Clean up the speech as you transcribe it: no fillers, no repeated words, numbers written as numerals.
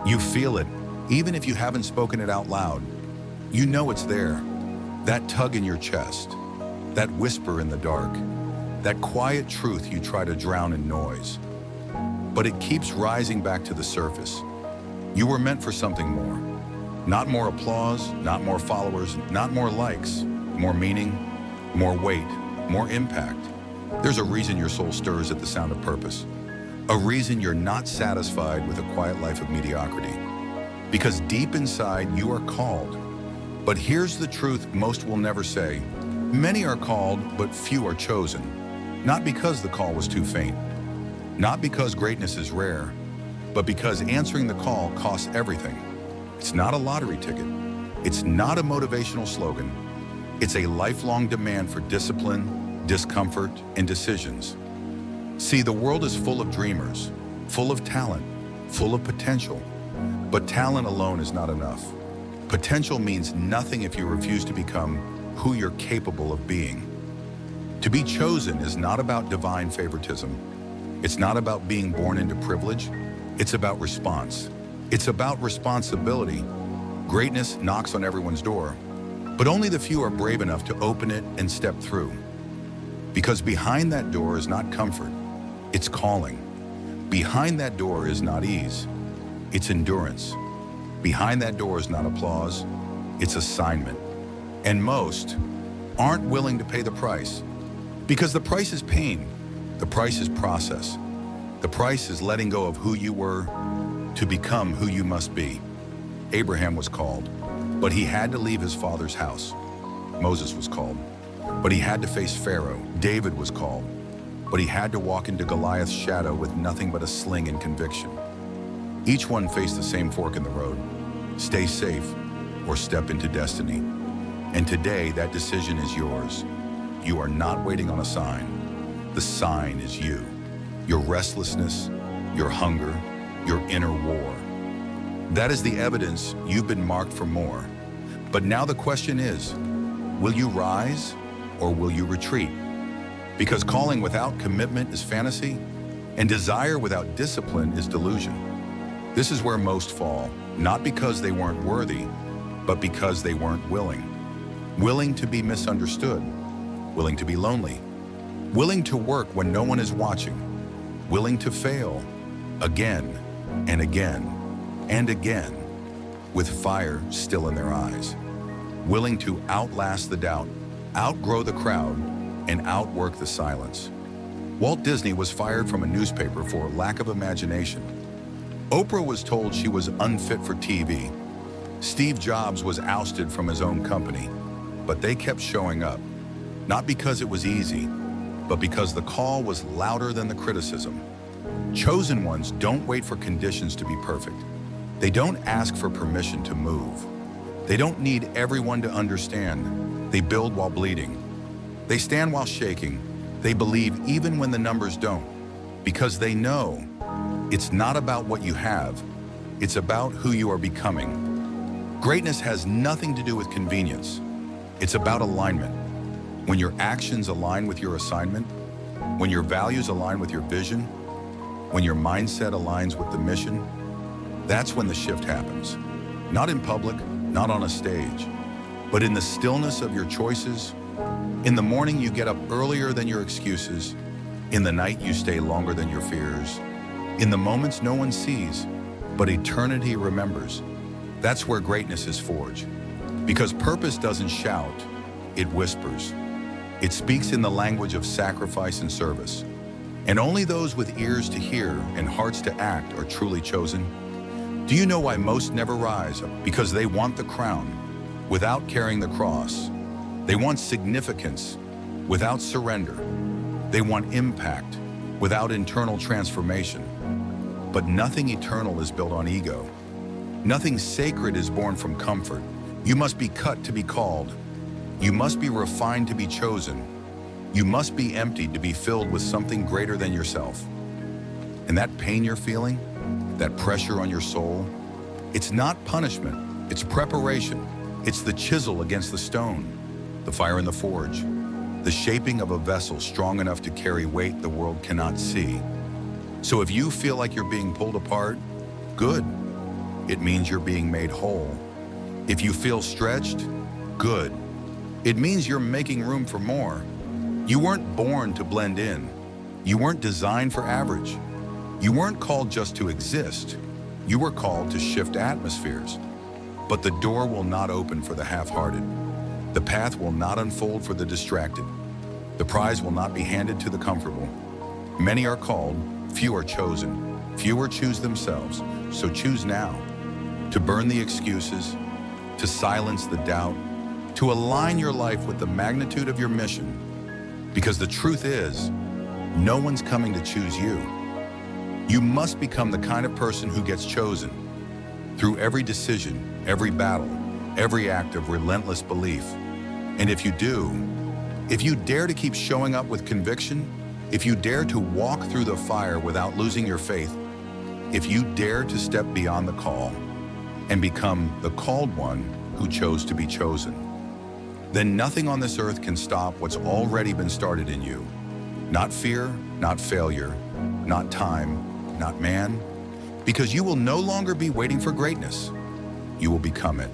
You feel it, even if you haven't spoken it out loud. You know it's there. That tug in your chest, that whisper in the dark, that quiet truth you try to drown in noise. But it keeps rising back to the surface. You were meant for something more. Not more applause, not more followers, not more likes, more meaning, more weight, more impact. There's a reason your soul stirs at the sound of purpose. A reason you're not satisfied with a quiet life of mediocrity. Because deep inside you are called. But here's the truth most will never say. Many are called, but few are chosen. Not because the call was too faint. Not because greatness is rare, but because answering the call costs everything. It's not a lottery ticket. It's not a motivational slogan. It's a lifelong demand for discipline, discomfort, and decisions. See, the world is full of dreamers, full of talent, full of potential. But talent alone is not enough. Potential means nothing if you refuse to become who you're capable of being. To be chosen is not about divine favoritism. It's not about being born into privilege. It's about response. It's about responsibility. Greatness knocks on everyone's door, but only the few are brave enough to open it and step through. Because behind that door is not comfort, it's calling. Behind that door is not ease, it's endurance. Behind that door is not applause, it's assignment. And most aren't willing to pay the price. Because the price is pain, the price is process. The price is letting go of who you were to become who you must be. Abraham was called, but he had to leave his father's house. Moses was called, but he had to face Pharaoh. David was called, but he had to walk into Goliath's shadow with nothing but a sling and conviction. Each one faced the same fork in the road. Stay safe or step into destiny. And today, that decision is yours. You are not waiting on a sign. The sign is you. Your restlessness, your hunger, your inner war. That is the evidence you've been marked for more. But now the question is, will you rise or will you retreat? Because calling without commitment is fantasy, and desire without discipline is delusion. This is where most fall, not because they weren't worthy, but because they weren't willing. Willing to be misunderstood, willing to be lonely, willing to work when no one is watching, willing to fail again and again and again, with fire still in their eyes, willing to outlast the doubt, outgrow the crowd, and outwork the silence. Walt Disney was fired from a newspaper for lack of imagination. Oprah was told she was unfit for TV. Steve Jobs was ousted from his own company, but they kept showing up, not because it was easy, but because the call was louder than the criticism. Chosen ones don't wait for conditions to be perfect. They don't ask for permission to move. They don't need everyone to understand. They build while bleeding. They stand while shaking. They believe even when the numbers don't, because they know it's not about what you have, it's about who you are becoming. Greatness has nothing to do with convenience. It's about alignment. When your actions align with your assignment, when your values align with your vision, when your mindset aligns with the mission, that's when the shift happens. Not in public, not on a stage, but in the stillness of your choices. In the morning you get up earlier than your excuses. In the night you stay longer than your fears. In the moments no one sees, but eternity remembers. That's where greatness is forged. Because purpose doesn't shout, it whispers. It speaks in the language of sacrifice and service. And only those with ears to hear and hearts to act are truly chosen. Do you know why most never rise? Because they want the crown without carrying the cross. They want significance without surrender. They want impact without internal transformation. But nothing eternal is built on ego. Nothing sacred is born from comfort. You must be cut to be called. You must be refined to be chosen. You must be emptied to be filled with something greater than yourself. And that pain you're feeling, that pressure on your soul, it's not punishment, it's preparation. It's the chisel against the stone, the fire in the forge, the shaping of a vessel strong enough to carry weight the world cannot see. So if you feel like you're being pulled apart, good. it means you're being made whole. If you feel stretched, good. It means you're making room for more. You weren't born to blend in. You weren't designed for average. You weren't called just to exist. You were called to shift atmospheres. But the door will not open for the half-hearted. The path will not unfold for the distracted. The prize will not be handed to the comfortable. Many are called, few are chosen. Fewer choose themselves, so choose now. To burn the excuses, to silence the doubt, to align your life with the magnitude of your mission. Because the truth is, no one's coming to choose you. You must become the kind of person who gets chosen. Through every decision, every battle, every act of relentless belief. And if you do, if you dare to keep showing up with conviction, if you dare to walk through the fire without losing your faith, if you dare to step beyond the call and become the called one who chose to be chosen, then nothing on this earth can stop what's already been started in you. Not fear, not failure, not time, not man, because you will no longer be waiting for greatness. You will become it.